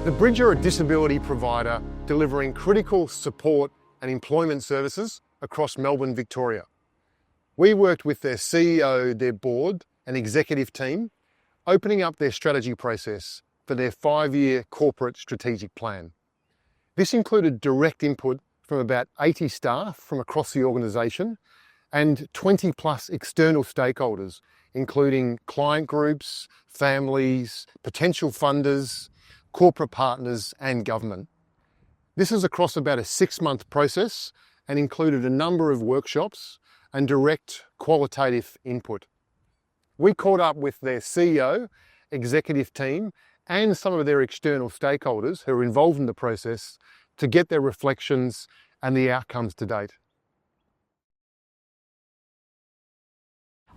The Bridge are a disability provider delivering critical support and employment services across Melbourne, Victoria. We worked with their CEO, their board and executive team, opening up their strategy process for their 5-year corporate strategic plan. This included direct input from about 80 staff from across the organisation and 20 plus external stakeholders, including client groups, families, potential funders, corporate partners and government. This is across about a 6-month process and included a number of workshops and direct qualitative input. We caught up with their CEO, executive team and some of their external stakeholders who are involved in the process to get their reflections and the outcomes to date.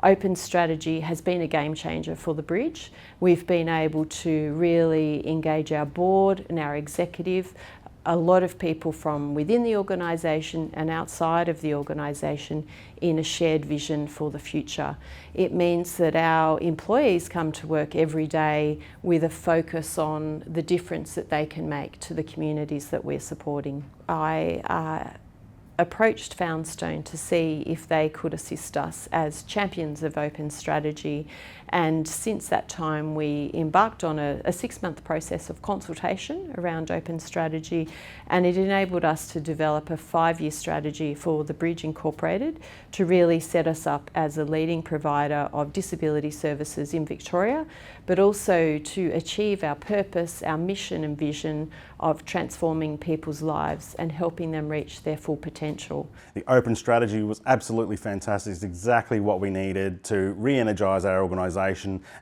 Open strategy has been a game changer for the Bridge. We've been able to really engage our board and our executive, a lot of people from within the organisation and outside of the organisation in a shared vision for the future. It means that our employees come to work every day with a focus on the difference that they can make to the communities that we're supporting. I approached Foundstone to see if they could assist us as champions of open strategy, and since that time we embarked on a 6-month process of consultation around open strategy, and it enabled us to develop a 5-year strategy for the Bridge Incorporated to really set us up as a leading provider of disability services in Victoria, but also to achieve our purpose, our mission and vision of transforming people's lives and helping them reach their full potential. The open strategy was absolutely fantastic. It's exactly what we needed to re-energise our organisation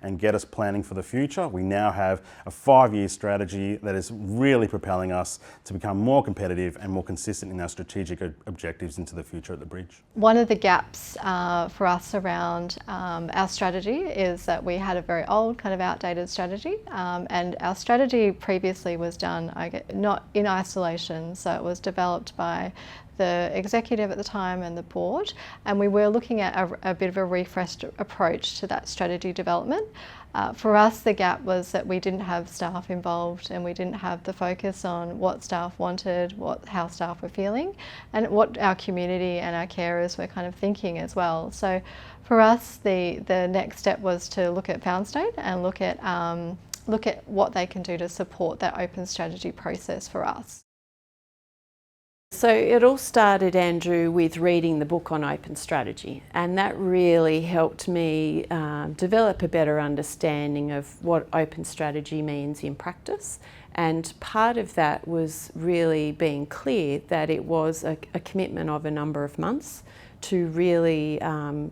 and get us planning for the future. We now have a 5-year strategy that is really propelling us to become more competitive and more consistent in our strategic objectives into the future at the Bridge. One of the gaps for us around our strategy is that we had a very old, kind of outdated strategy, and our strategy previously was done not in isolation, so it was developed by the executive at the time and the board, and we were looking at a bit of a refreshed approach to that strategy development. For us, the gap was that we didn't have staff involved and we didn't have the focus on what staff wanted, how staff were feeling, and what our community and our carers were kind of thinking as well. So for us, the next step was to look at Foundstone and look at what they can do to support that open strategy process for us. So it all started, Andrew, with reading the book on open strategy, and that really helped me develop a better understanding of what open strategy means in practice. And part of that was really being clear that it was a commitment of a number of months to really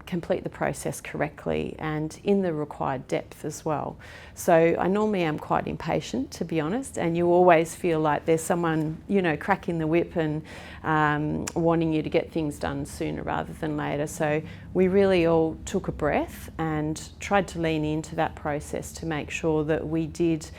complete the process correctly and in the required depth as well. So I normally am quite impatient, to be honest, and you always feel like there's someone, you know, cracking the whip and wanting you to get things done sooner rather than later. So we really all took a breath and tried to lean into that process to make sure that we did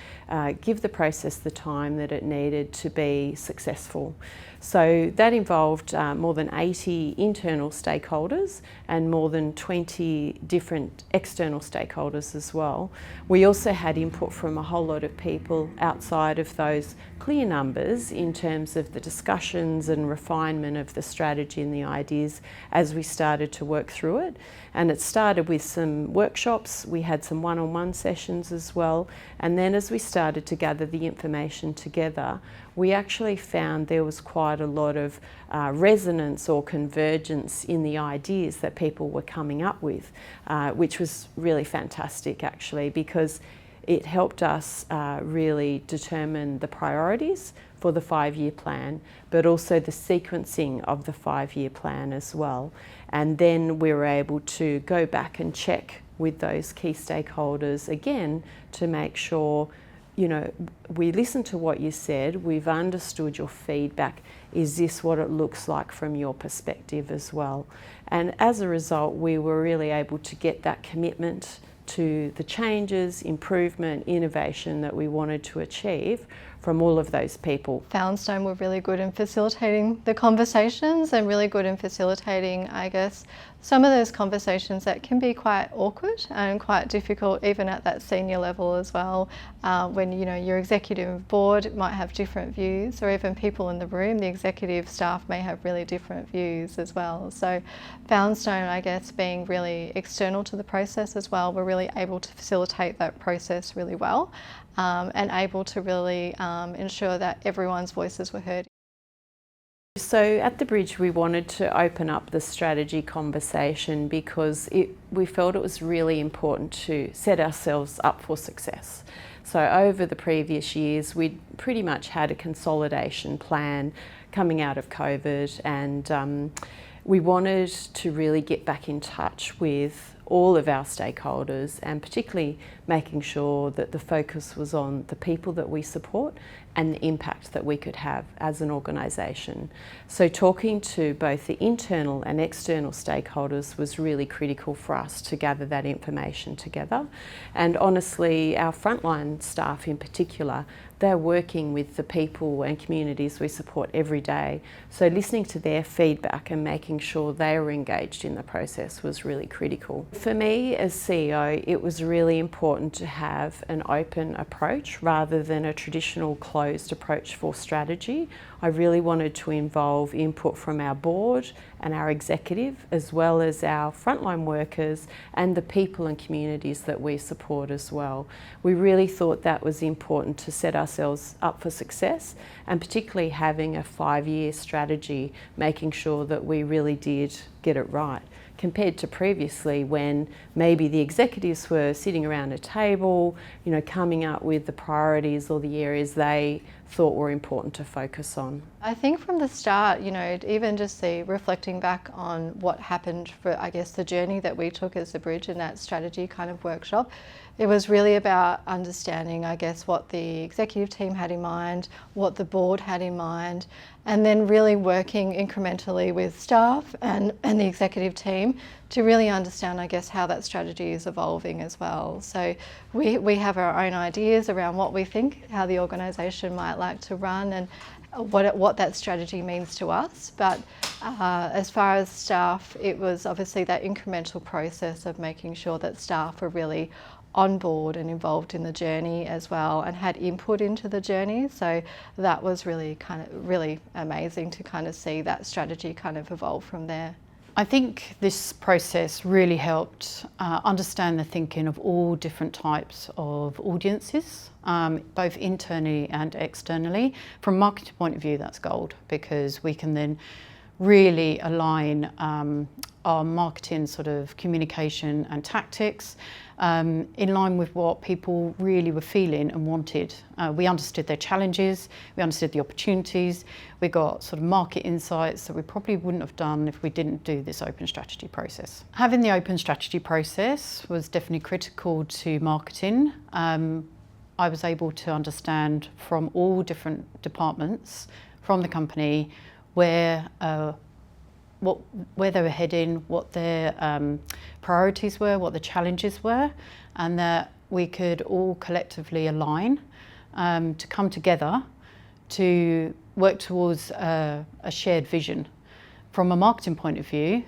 give the process the time that it needed to be successful. So that involved more than 80 internal stakeholders and more than 20 different external stakeholders as well. We also had input from a whole lot of people outside of those clear numbers in terms of the discussions and refinement of the strategy and the ideas as we started to work through it. And it started with some workshops, we had some one-on-one sessions as well, and then as we started to gather the information together, we actually found there was quite a lot of resonance or convergence in the ideas that people were coming up with, which was really fantastic actually, because it helped us really determine the priorities for the 5-year plan, but also the sequencing of the 5-year plan as well. And then we were able to go back and check with those key stakeholders again to make sure, you know, we listened to what you said, we've understood your feedback, is this what it looks like from your perspective as well? And as a result, we were really able to get that commitment to the changes, improvement, innovation that we wanted to achieve from all of those people. Foundstone were really good in facilitating the conversations and really good in facilitating, I guess, some of those conversations that can be quite awkward and quite difficult, even at that senior level as well, when your executive board might have different views, or even people in the room, the executive staff may have really different views as well. So Foundstone, I guess, being really external to the process as well, we're really able to facilitate that process really well, and able to really ensure that everyone's voices were heard. So at the Bridge, we wanted to open up the strategy conversation because we felt it was really important to set ourselves up for success. So over the previous years, we'd pretty much had a consolidation plan coming out of COVID, and we wanted to really get back in touch with all of our stakeholders, and particularly making sure that the focus was on the people that we support and the impact that we could have as an organisation. So talking to both the internal and external stakeholders was really critical for us to gather that information together. And honestly, our frontline staff in particular, they're working with the people and communities we support every day. So listening to their feedback and making sure they were engaged in the process was really critical. For me as CEO, it was really important to have an open approach rather than a traditional closed approach for strategy. I really wanted to involve input from our board and our executive, as well as our frontline workers and the people and communities that we support as well. We really thought that was important to set ourselves up for success, and particularly having a 5-year strategy, making sure that we really did get it right, compared to previously when maybe the executives were sitting around a table, coming up with the priorities or the areas they thought were important to focus on. I think from the start, even just reflecting back on what happened for, I guess, the journey that we took as the Bridge in that strategy kind of workshop, it was really about understanding, I guess, what the executive team had in mind, what the board had in mind, and then really working incrementally with staff and the executive team to really understand, I guess, how that strategy is evolving as well. So we have our own ideas around what we think, how the organisation might like to run, and what that strategy means to us. But as far as staff, it was obviously that incremental process of making sure that staff were really on board and involved in the journey as well, and had input into the journey. So that was really amazing to kind of see that strategy kind of evolve from there. I think this process really helped understand the thinking of all different types of audiences, both internally and externally. From a marketing point of view, that's gold, because we can then really align our marketing sort of communication and tactics in line with what people really were feeling and wanted. We understood their challenges, we understood the opportunities, we got sort of market insights that we probably wouldn't have done if we didn't do this open strategy process. Having the open strategy process was definitely critical to marketing. I was able to understand from all different departments from the company where they were heading, what their priorities were, what the challenges were, and that we could all collectively align to come together to work towards a shared vision. From a marketing point of view,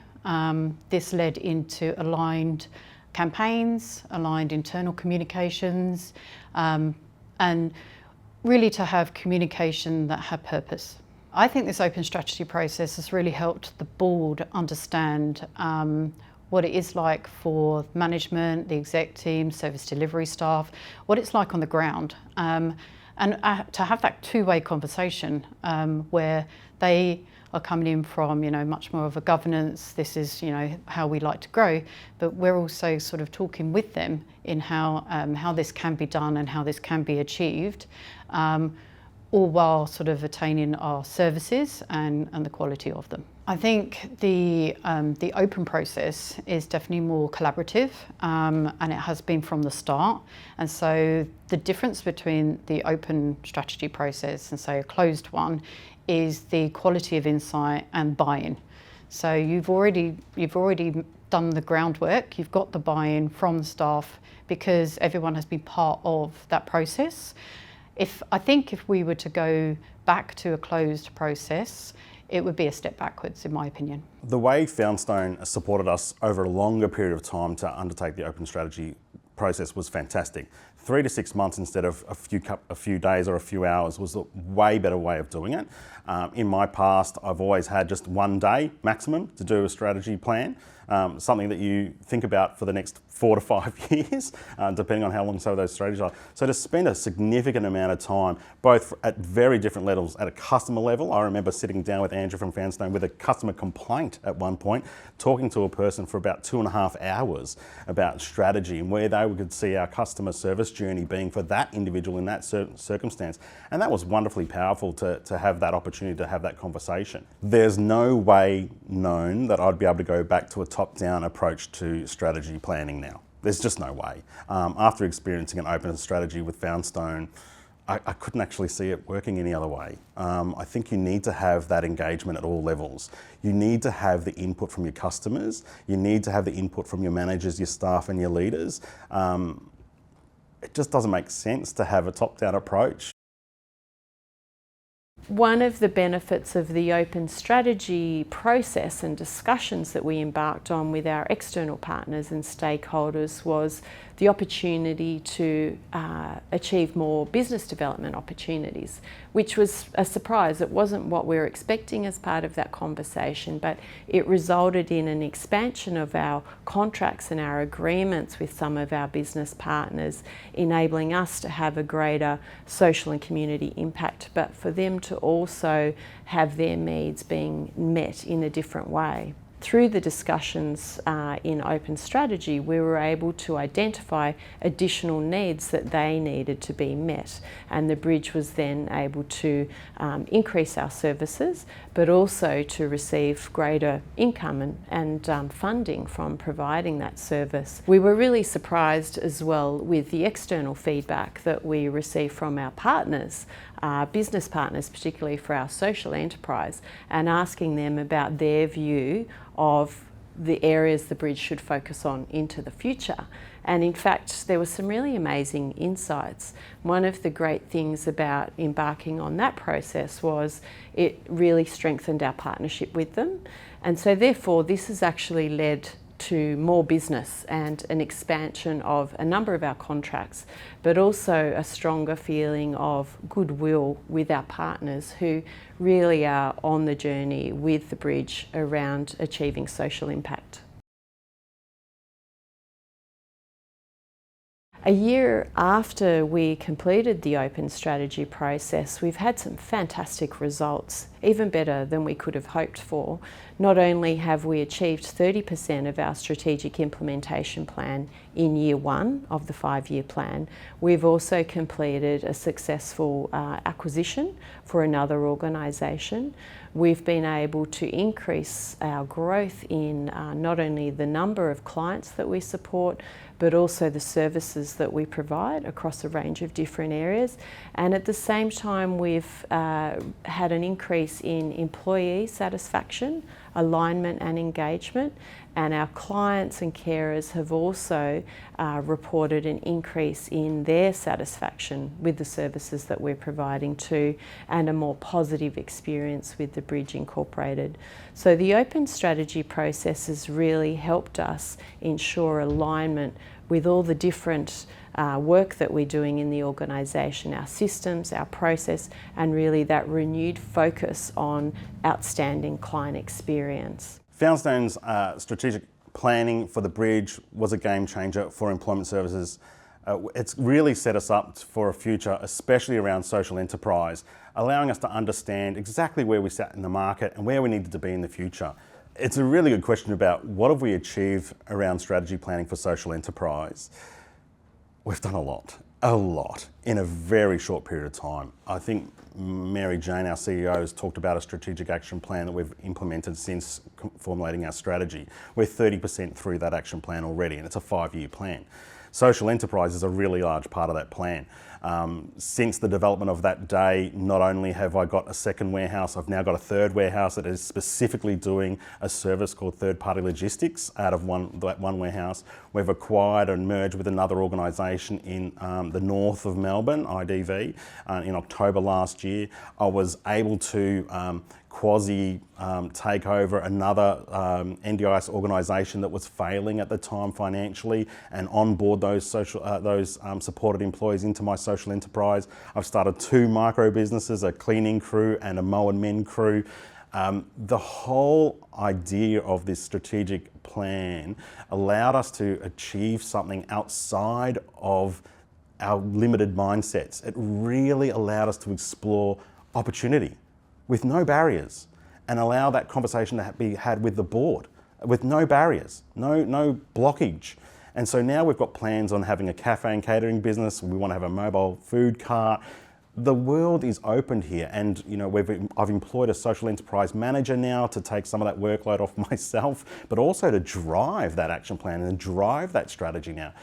this led into aligned campaigns, aligned internal communications, and really to have communication that had purpose. I think this open strategy process has really helped the board understand what it is like for management, the exec team, service delivery staff, what it's like on the ground. And to have that two-way conversation where they are coming in from, much more of a governance, this is, how we like to grow, but we're also sort of talking with them in how this can be done and how this can be achieved. All while sort of attaining our services and the quality of them. I think the open process is definitely more collaborative, and it has been from the start. And so the difference between the open strategy process and say a closed one is the quality of insight and buy-in. So you've already done the groundwork, you've got the buy-in from the staff because everyone has been part of that process. I think if we were to go back to a closed process, it would be a step backwards, in my opinion. The way Foundstone supported us over a longer period of time to undertake the open strategy process was fantastic. 3 to 6 months instead of a few days or a few hours was a way better way of doing it. In my past, I've always had just 1 day maximum to do a strategy plan, something that you think about for the next 4 to 5 years, depending on how long some of those strategies are. So to spend a significant amount of time, both at very different levels, at a customer level. I remember sitting down with Andrew from Foundstone with a customer complaint at one point, talking to a person for about 2.5 hours about strategy and where they could see our customer service journey being for that individual in that circumstance. And that was wonderfully powerful to have that opportunity to have that conversation. There's no way known that I'd be able to go back to a top-down approach to strategy planning now. There's just no way. After experiencing an open strategy with Foundstone, I couldn't actually see it working any other way. I think you need to have that engagement at all levels. You need to have the input from your customers. You need to have the input from your managers, your staff and your leaders. It just doesn't make sense to have a top-down approach. One of the benefits of the open strategy process and discussions that we embarked on with our external partners and stakeholders was the opportunity to achieve more business development opportunities, which was a surprise. It wasn't what we were expecting as part of that conversation, but it resulted in an expansion of our contracts and our agreements with some of our business partners, enabling us to have a greater social and community impact, but for them to also have their needs being met in a different way. Through the discussions in open strategy, we were able to identify additional needs that they needed to be met, and the bridge was then able to increase our services, but also to receive greater income and funding from providing that service. We were really surprised as well with the external feedback that we received from our partners, business partners, particularly for our social enterprise, and asking them about their view of the areas the bridge should focus on into the future. And in fact, there were some really amazing insights. One of the great things about embarking on that process was it really strengthened our partnership with them. And so therefore, this has actually led to more business and an expansion of a number of our contracts, but also a stronger feeling of goodwill with our partners who really are on the journey with the bridge around achieving social impact. A year after we completed the open strategy process, we've had some fantastic results, even better than we could have hoped for. Not only have we achieved 30% of our strategic implementation plan in year 1 of the 5-year plan, we've also completed a successful acquisition for another organisation. We've been able to increase our growth in not only the number of clients that we support, but also the services that we provide across a range of different areas. And at the same time, we've had an increase in employee satisfaction, alignment and engagement, and our clients and carers have also reported an increase in their satisfaction with the services that we're providing too, and a more positive experience with the Bridge Incorporated. So the open strategy process has really helped us ensure alignment with all the different work that we're doing in the organisation, our systems, our process, and really that renewed focus on outstanding client experience. Foundstone's strategic planning for the bridge was a game changer for employment services. It's really set us up for a future, especially around social enterprise, allowing us to understand exactly where we sat in the market and where we needed to be in the future. It's a really good question about what have we achieved around strategy planning for social enterprise. We've done a lot in a very short period of time. I think Mary Jane, our CEO, has talked about a strategic action plan that we've implemented since formulating our strategy. We're 30% through that action plan already, and it's a 5-year plan. Social enterprise is a really large part of that plan. Since the development of that day, not only have I got a second warehouse, I've now got a third warehouse that is specifically doing a service called third-party logistics out of that one warehouse. We've acquired and merged with another organisation in the north of Melbourne, IDV, in October last year. I was able to quasi take over another NDIS organisation that was failing at the time financially and onboard those supported employees into my social enterprise. I've started 2 micro businesses, a cleaning crew and a mow and mend crew. The whole idea of this strategic plan allowed us to achieve something outside of our limited mindsets. It really allowed us to explore opportunity with no barriers and allow that conversation to be had with the board with no barriers, no blockage. And so now we've got plans on having a cafe and catering business. We want to have a mobile food cart. The world is opened here, and I've employed a social enterprise manager now to take some of that workload off myself, but also to drive that action plan and drive that strategy now.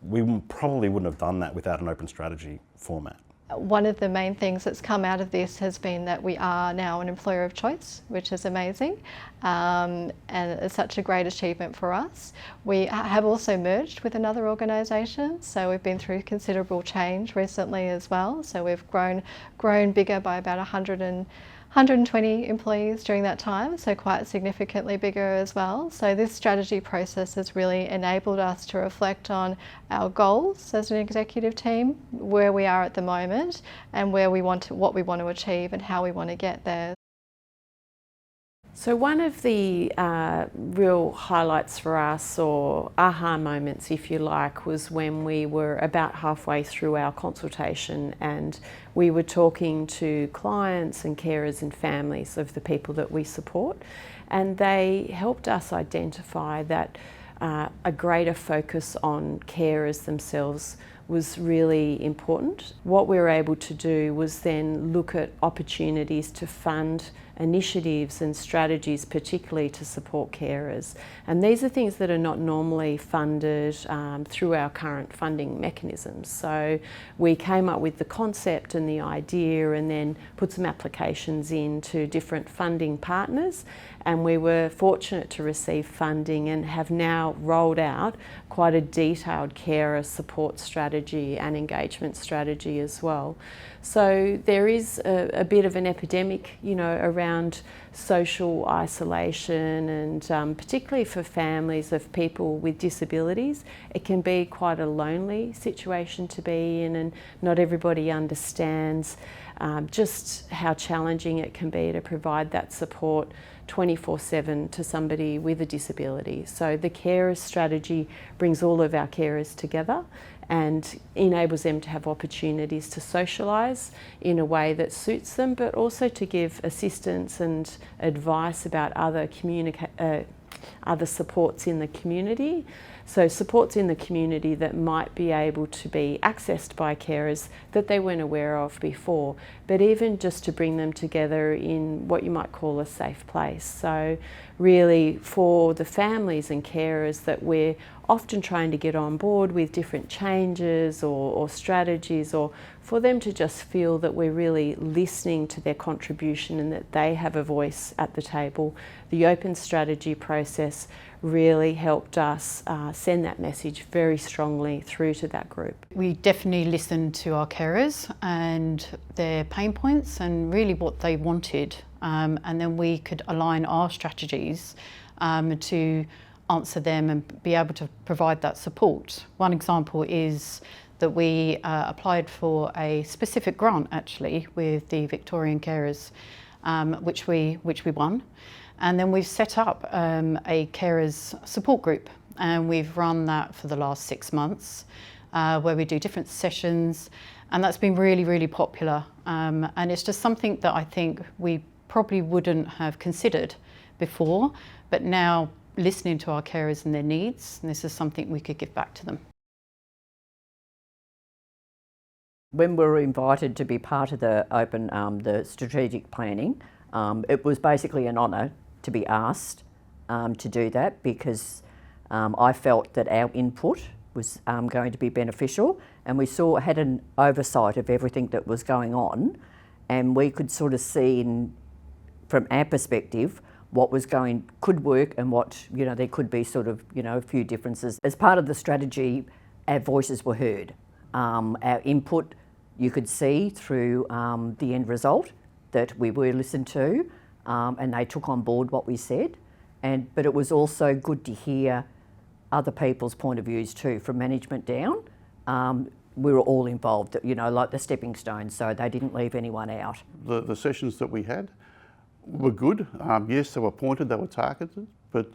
We probably wouldn't have done that without an open strategy format. One of the main things that's come out of this has been that we are now an employer of choice, which is amazing, and it's such a great achievement for us. We have also merged with another organisation, so we've been through considerable change recently as well. So we've grown bigger by about 120 employees during that time, so quite significantly bigger as well. So this strategy process has really enabled us to reflect on our goals as an executive team, where we are at the moment, and what we want to achieve and how we want to get there. So one of the real highlights for us, or aha moments if you like, was when we were about halfway through our consultation and we were talking to clients and carers and families of the people that we support, and they helped us identify that a greater focus on carers themselves was really important. What we were able to do was then look at opportunities to fund initiatives and strategies, particularly to support carers. And these are things that are not normally funded through our current funding mechanisms. So we came up with the concept and the idea and then put some applications into different funding partners, and we were fortunate to receive funding and have now rolled out quite a detailed carer support strategy and engagement strategy as well. So there is a bit of an epidemic, around social isolation, and particularly for families of people with disabilities, it can be quite a lonely situation to be in, and not everybody understands just how challenging it can be to provide that support 24/7 to somebody with a disability. So the carers strategy brings all of our carers together and enables them to have opportunities to socialise in a way that suits them, but also to give assistance and advice about other supports in the community. So supports in the community that might be able to be accessed by carers that they weren't aware of before, but even just to bring them together in what you might call a safe place. So really for the families and carers that we're often trying to get on board with different changes or strategies, or for them to just feel that we're really listening to their contribution and that they have a voice at the table. The open strategy process really helped us send that message very strongly through to that group. We definitely listened to our carers and their pain points and really what they wanted, and then we could align our strategies to answer them and be able to provide that support. One example is that we applied for a specific grant actually with the Victorian Carers, which we won. And then we've set up a carers support group, and we've run that for the last 6 months, where we do different sessions, and that's been really, really popular. And it's just something that I think we probably wouldn't have considered before, but now listening to our carers and their needs, and this is something we could give back to them. When we were invited to be part of the the strategic planning, it was basically an honour to be asked to do that, because I felt that our input was going to be beneficial, and we had an oversight of everything that was going on, and we could sort of see from our perspective what could work and what, there could be sort of, a few differences. As part of the strategy, our voices were heard. Our input, you could see through the end result that we were listened to. and they took on board what we said. But it was also good to hear other people's point of views too, from management down. We were all involved, like the stepping stones, so they didn't leave anyone out. The sessions that we had were good. Yes, they were pointed, they were targeted, but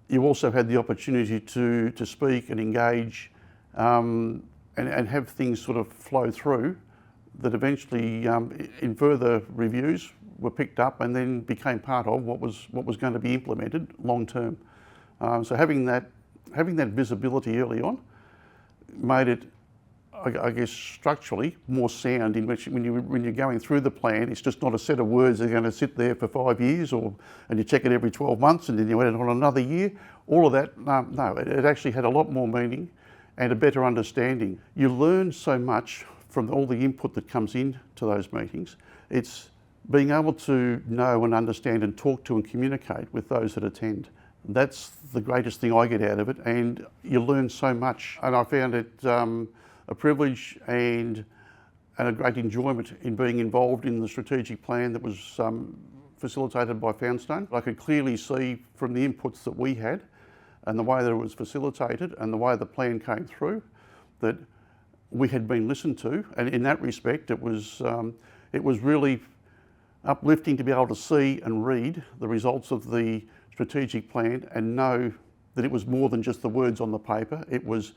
you also had the opportunity to speak and engage and have things sort of flow through that eventually in further reviews were picked up and then became part of what was going to be implemented long term. So having that visibility early on made it, I guess, structurally more sound, in which when you're going through the plan, it's just not a set of words that are going to sit there for 5 years, and you check it every 12 months and then you add it on another year. All of that, no, it actually had a lot more meaning and a better understanding. You learn so much from all the input that comes into those meetings. It's being able to know and understand and talk to and communicate with those that attend. That's the greatest thing I get out of it, and you learn so much. And I found it a privilege and a great enjoyment in being involved in the strategic plan that was facilitated by Foundstone. I could clearly see from the inputs that we had and the way that it was facilitated and the way the plan came through that we had been listened to, and in that respect it was really uplifting to be able to see and read the results of the strategic plan and know that it was more than just the words on the paper. It was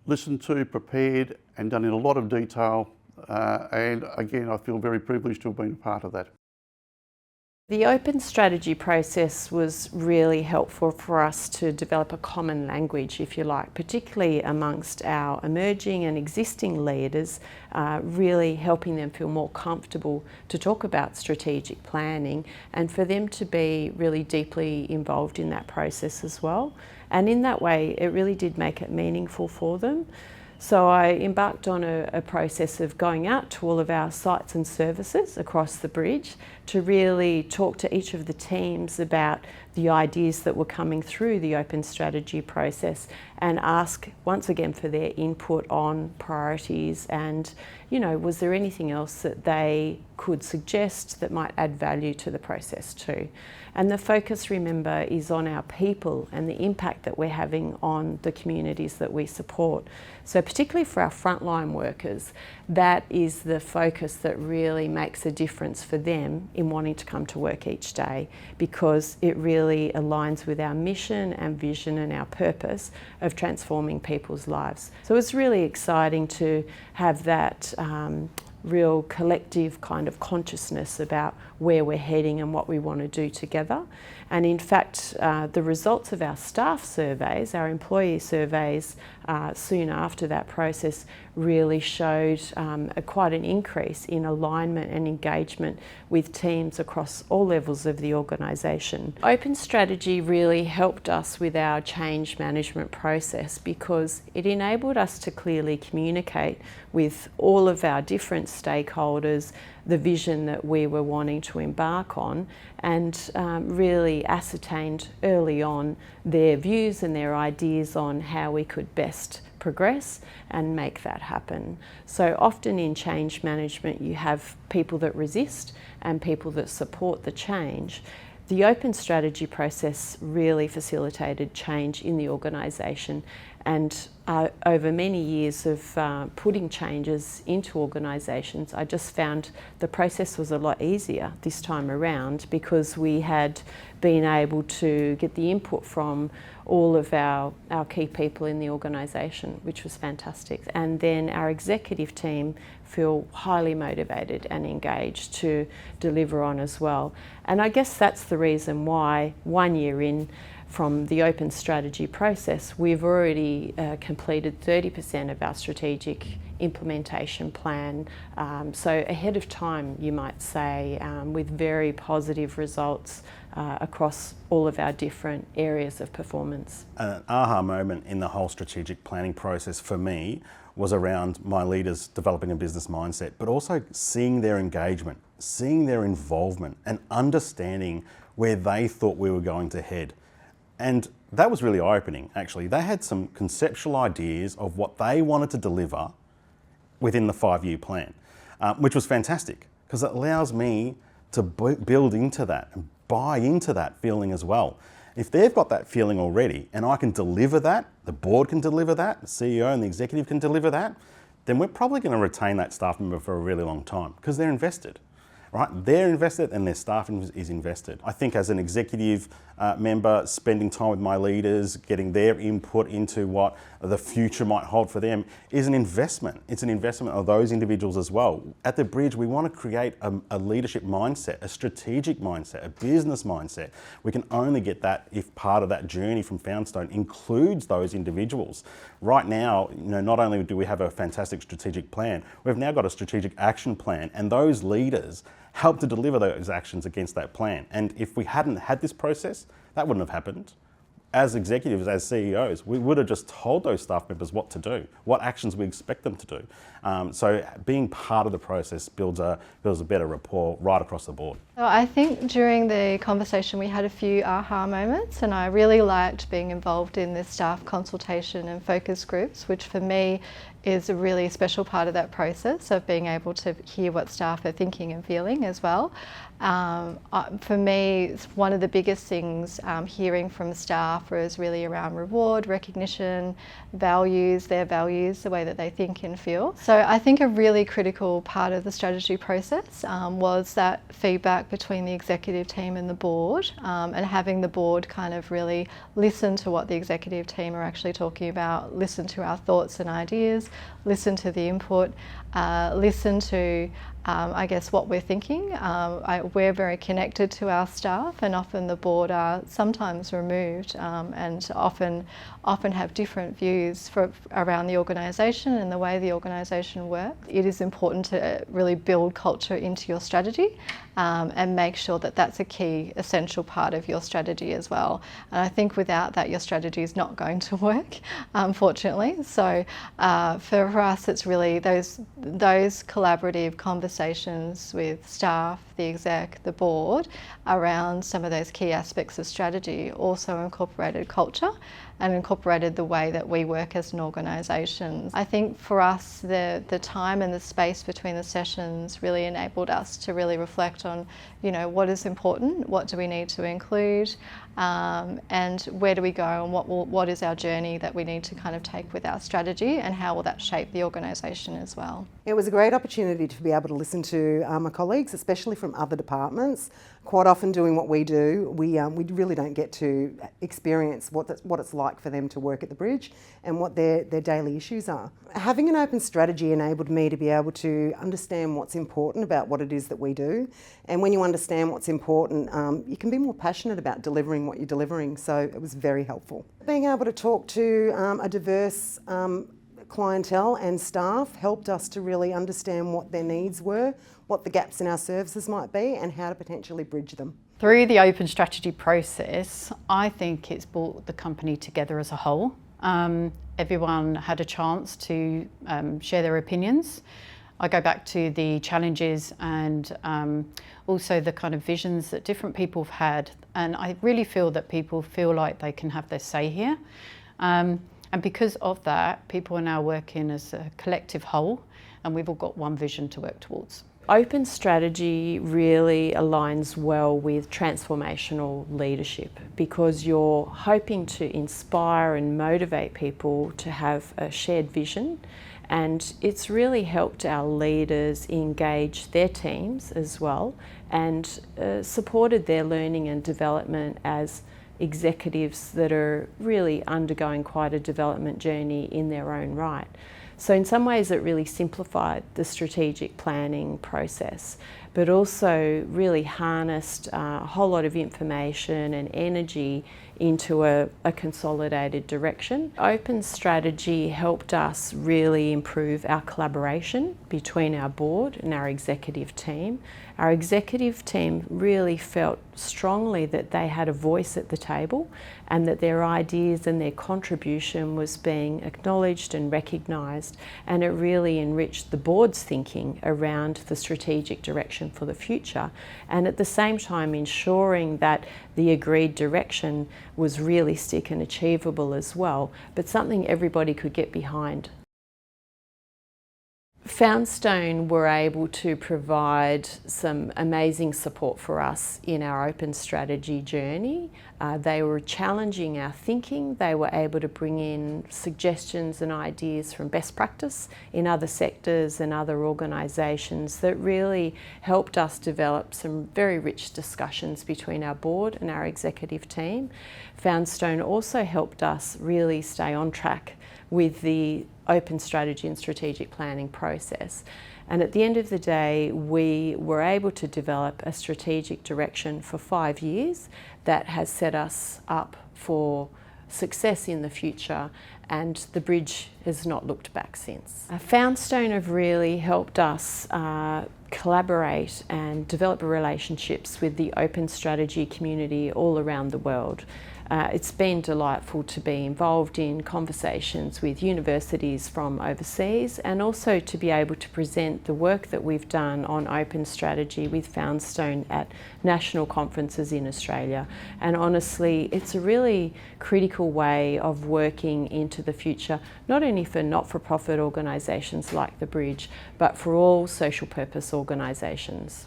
listened to, prepared and done in a lot of detail, and again I feel very privileged to have been a part of that. The open strategy process was really helpful for us to develop a common language, if you like, particularly amongst our emerging and existing leaders, really helping them feel more comfortable to talk about strategic planning and for them to be really deeply involved in that process as well. And in that way, it really did make it meaningful for them. So I embarked on a process of going out to all of our sites and services across the bridge to really talk to each of the teams about the ideas that were coming through the open strategy process and ask once again for their input on priorities and, was there anything else that they could suggest that might add value to the process too. And the focus, remember, is on our people and the impact that we're having on the communities that we support. So particularly for our frontline workers, that is the focus that really makes a difference for them in wanting to come to work each day, because it really aligns with our mission and vision and our purpose of transforming people's lives. So it's really exciting to have that real collective kind of consciousness about where we're heading and what we want to do together. And in fact, the results of our staff surveys, our employee surveys, soon after that process really showed quite an increase in alignment and engagement with teams across all levels of the organisation. Open strategy really helped us with our change management process because it enabled us to clearly communicate with all of our different stakeholders the vision that we were wanting to embark on, and really ascertained early on their views and their ideas on how we could best progress and make that happen. So often in change management you have people that resist and people that support the change. The open strategy process really facilitated change in the organisation, and over many years of putting changes into organisations, I just found the process was a lot easier this time around because we had been able to get the input from all of our key people in the organisation, which was fantastic. And then our executive team feel highly motivated and engaged to deliver on as well. And I guess that's the reason why 1 year in from the open strategy process, we've already completed 30% of our strategic implementation plan. So ahead of time, you might say, with very positive results across all of our different areas of performance. An aha moment in the whole strategic planning process for me was around my leaders developing a business mindset, but also seeing their engagement, seeing their involvement and understanding where they thought we were going to head. And that was really eye-opening, actually. They had some conceptual ideas of what they wanted to deliver within the 5-year plan, which was fantastic because it allows me to build into that and buy into that feeling as well. If they've got that feeling already and I can deliver that, the board can deliver that, the CEO and the executive can deliver that, then we're probably going to retain that staff member for a really long time because they're invested. Right? They're invested and their staff is invested. I think as an executive member, spending time with my leaders, getting their input into what the future might hold for them is an investment. It's an investment of those individuals as well. At the Bridge, we want to create a leadership mindset, a strategic mindset, a business mindset. We can only get that if part of that journey from Foundstone includes those individuals. Right now, not only do we have a fantastic strategic plan, we've now got a strategic action plan, and those leaders help to deliver those actions against that plan. And if we hadn't had this process, that wouldn't have happened. As executives, as CEOs, we would have just told those staff members what to do, what actions we expect them to do. So being part of the process builds a better rapport right across the board. So I think during the conversation we had a few aha moments, and I really liked being involved in the staff consultation and focus groups, which for me is a really special part of that process of being able to hear what staff are thinking and feeling as well. For me, it's one of the biggest things hearing from staff was really around reward, recognition, values, their values, the way that they think and feel. So I think a really critical part of the strategy process was that feedback between the executive team and the board, and having the board kind of really listen to what the executive team are actually talking about, listen to our thoughts and ideas, listen to the input, listen to I guess what we're thinking. We're very connected to our staff, and often the board are sometimes removed and often have different views around the organisation and the way the organisation works. It is important to really build culture into your strategy and make sure that that's a key essential part of your strategy as well. And I think without that your strategy is not going to work, unfortunately. So for us it's really those collaborative conversations with staff, the exec, the board around some of those key aspects of strategy also incorporated culture and incorporated the way that we work as an organisation. I think for us the time and the space between the sessions really enabled us to really reflect on, what is important, what do we need to include, and where do we go, and what is our journey that we need to kind of take with our strategy, and how will that shape the organisation as well. It was a great opportunity to be able to listen to my colleagues, especially from other departments. Quite often doing what we do, we really don't get to experience what it's like for them to work at the Bridge and what their daily issues are. Having an open strategy enabled me to be able to understand what's important about what it is that we do. And when you understand what's important, you can be more passionate about delivering what you're delivering. So it was very helpful. Being able to talk to a diverse clientele and staff helped us to really understand what their needs were, what the gaps in our services might be, and how to potentially bridge them. Through the open strategy process, I think it's brought the company together as a whole. Everyone had a chance to share their opinions. I go back to the challenges and also the kind of visions that different people have had, and I really feel that people feel like they can have their say here. And because of that, people are now working as a collective whole, and we've all got one vision to work towards. Open strategy really aligns well with transformational leadership, because you're hoping to inspire and motivate people to have a shared vision, and it's really helped our leaders engage their teams as well, and supported their learning and development as executives that are really undergoing quite a development journey in their own right. So in some ways it really simplified the strategic planning process, but also really harnessed a whole lot of information and energy into a consolidated direction. Open strategy helped us really improve our collaboration between our board and our executive team. Our executive team really felt strongly that they had a voice at the table, and that their ideas and their contribution was being acknowledged and recognised, and it really enriched the board's thinking around the strategic direction for the future, and at the same time ensuring that the agreed direction was realistic and achievable as well, but something everybody could get behind. Foundstone were able to provide some amazing support for us in our open strategy journey. They were challenging our thinking. They were able to bring in suggestions and ideas from best practice in other sectors and other organisations that really helped us develop some very rich discussions between our board and our executive team. Foundstone also helped us really stay on track with the open strategy and strategic planning process. And at the end of the day, we were able to develop a strategic direction for 5 years that has set us up for success in the future, and the bridge has not looked back since. Foundstone have really helped us collaborate and develop relationships with the open strategy community all around the world. It's been delightful to be involved in conversations with universities from overseas, and also to be able to present the work that we've done on open strategy with Foundstone at national conferences in Australia. And honestly, it's a really critical way of working into the future, not only for not-for-profit organisations like the Bridge, but for all social purpose organisations.